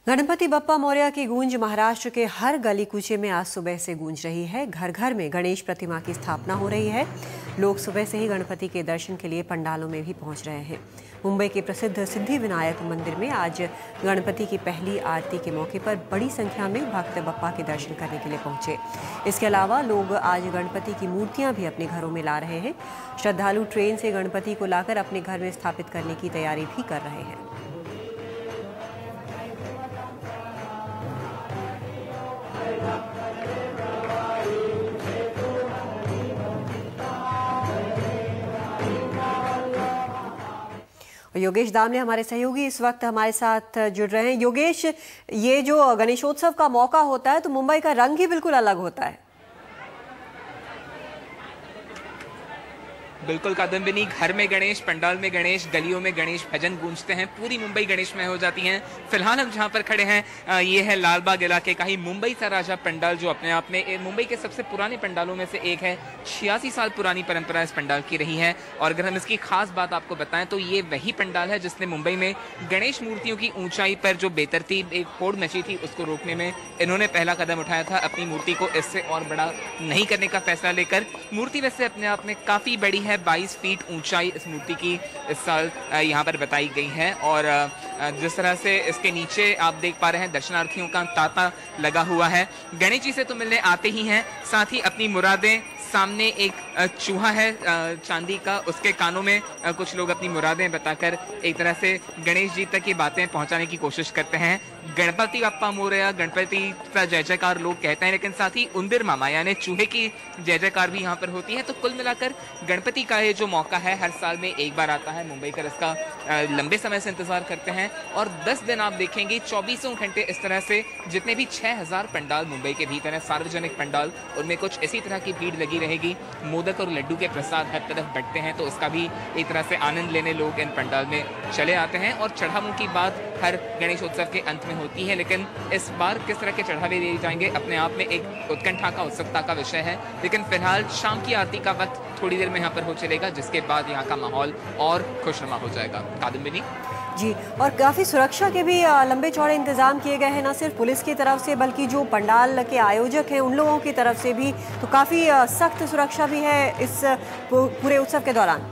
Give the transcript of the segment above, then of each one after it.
गणपति बप्पा मौर्य की गूंज महाराष्ट्र के हर गली कूचे में आज सुबह से गूंज रही है। घर घर में गणेश प्रतिमा की स्थापना हो रही है। लोग सुबह से ही गणपति के दर्शन के लिए पंडालों में भी पहुंच रहे हैं। मुंबई के प्रसिद्ध सिद्धि विनायक मंदिर में आज गणपति की पहली आरती के मौके पर बड़ी संख्या में भक्त बप्पा के दर्शन करने के लिए पहुंचे। इसके अलावा लोग आज गणपति की मूर्तियां भी अपने घरों में ला रहे हैं। श्रद्धालु ट्रेन से गणपति को लाकर अपने घर में स्थापित करने की तैयारी भी कर रहे हैं। योगेश दामले हमारे सहयोगी इस वक्त हमारे साथ जुड़ रहे हैं। योगेश, ये जो गणेशोत्सव का मौका होता है तो मुंबई का रंग ही बिल्कुल अलग होता है। बिल्कुल कादम्बिनी, घर में गणेश, पंडाल में गणेश, गलियों में गणेश भजन गूंजते हैं, पूरी मुंबई गणेशमय हो जाती है। फिलहाल हम जहां पर खड़े हैं ये है लालबाग इलाके का ही मुंबई सा राजा पंडाल, जो अपने आप में मुंबई के सबसे पुराने पंडालों में से एक है। 86 साल पुरानी परंपरा इस पंडाल की रही है। और अगर हम इसकी खास बात आपको बताएं तो ये वही पंडाल है जिसने मुंबई में गणेश मूर्तियों की ऊंचाई पर जो बेतरतीब एक होड़ मची थी उसको रोकने में इन्होंने पहला कदम उठाया था। अपनी मूर्ति को इससे और बड़ा नहीं करने का फैसला लेकर मूर्ति वैसे अपने आप में काफी बड़ी है। 22 फीट ऊंचाई इस मूर्ति की इस साल यहाँ पर बताई गई है। और जिस तरह से इसके नीचे आप देख पा रहे हैं दर्शनार्थियों का तांता लगा हुआ है। गणेश जी से तो मिलने आते ही हैं, साथ ही अपनी मुरादें, सामने एक चूहा है चांदी का, उसके कानों में कुछ लोग अपनी मुरादें बताकर एक तरह से गणेश जी तक की बातें पहुंचाने की कोशिश करते हैं। गणपति बप्पा मोरया, गणपति का जय जयकार लोग कहते हैं, लेकिन साथ ही उंदीर मामा यानी चूहे की जय जयकार भी यहाँ पर होती है। तो कुल मिलाकर गणपति का ये जो मौका है हर साल में एक बार आता है। मुंबई कर इसका लंबे समय से इंतजार करते हैं और 10 दिन आप देखेंगे 24 घंटे इस तरह से जितने भी 6000 पंडाल मुंबई के भीतर है, सार्वजनिक पंडाल, उनमें कुछ इसी तरह की भीड़ लगी रहेगी। मोदक और लड्डू के प्रसाद हर तरफ बंटते हैं, तो उसका भी एक तरह से आनंद लेने लोग इन पंडाल में चले आते हैं। और चढ़ावों की बात हर गणेशोत्सव के अंत में होती है, लेकिन इस बार किस तरह के चढ़ावे दिए जाएंगे अपने आप में एक उत्कंठा का, उत्सुकता का विषय है। लेकिन फिलहाल शाम की आरती का वक्त थोड़ी देर में यहाँ पर हो चलेगा, जिसके बाद यहाँ का माहौल और खुशनुमा हो जाएगा। कादम्बिनी जी, और काफ़ी सुरक्षा के भी लंबे चौड़े इंतजाम किए गए हैं, न सिर्फ पुलिस की तरफ से बल्कि जो पंडाल के आयोजक हैं उन लोगों की तरफ से भी। तो काफ़ी सख्त सुरक्षा भी है इस पूरे उत्सव के दौरान।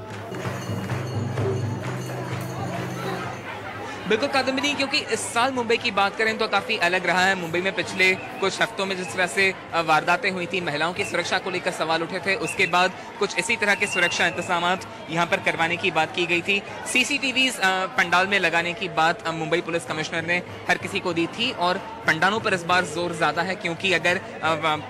बिल्कुल कादम्बिनी, क्योंकि इस साल मुंबई की बात करें तो काफ़ी अलग रहा है। मुंबई में पिछले कुछ हफ्तों में जिस तरह से वारदातें हुई थी, महिलाओं की सुरक्षा को लेकर सवाल उठे थे, उसके बाद कुछ इसी तरह के सुरक्षा इंतजाम यहाँ पर करवाने की बात की गई थी। सीसीटीवीज पंडाल में लगाने की बात मुंबई पुलिस कमिश्नर ने हर किसी को दी थी। और पंडालों पर इस बार जोर ज़्यादा है, क्योंकि अगर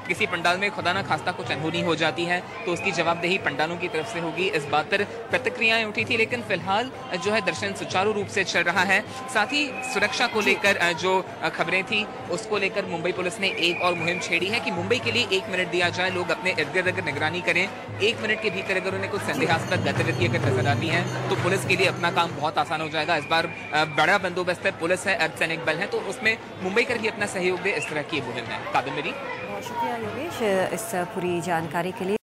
किसी पंडाल में खुदा न खास्ता कुछ अनहोनी हो जाती है तो उसकी जवाबदेही पंडालों की तरफ से होगी। इस बात पर प्रतिक्रियाएं उठी थी, लेकिन फिलहाल जो है दर्शन सुचारू रूप से चल रहा है। साथ ही सुरक्षा को लेकर जो खबरें थी उसको लेकर मुंबई पुलिस ने एक और मुहिम छेड़ी है कि मुंबई के लिए 1 मिनट दिया जाए, लोग अपने इर्द गिर्द अगर निगरानी करें। 1 मिनट के भीतर अगर उन्हें कुछ संदेहास्पद गतिविधि अगर नजर आती है तो पुलिस के लिए अपना काम बहुत आसान हो जाएगा। इस बार बड़ा बंदोबस्त है, पुलिस है, अर्धसैनिक बल है, तो उसमें मुंबई कर भी अपना सहयोग दे, इस तरह की मुहिम है। कादम्बिनी, बहुत शुक्रिया योगेश इस पूरी जानकारी के लिए।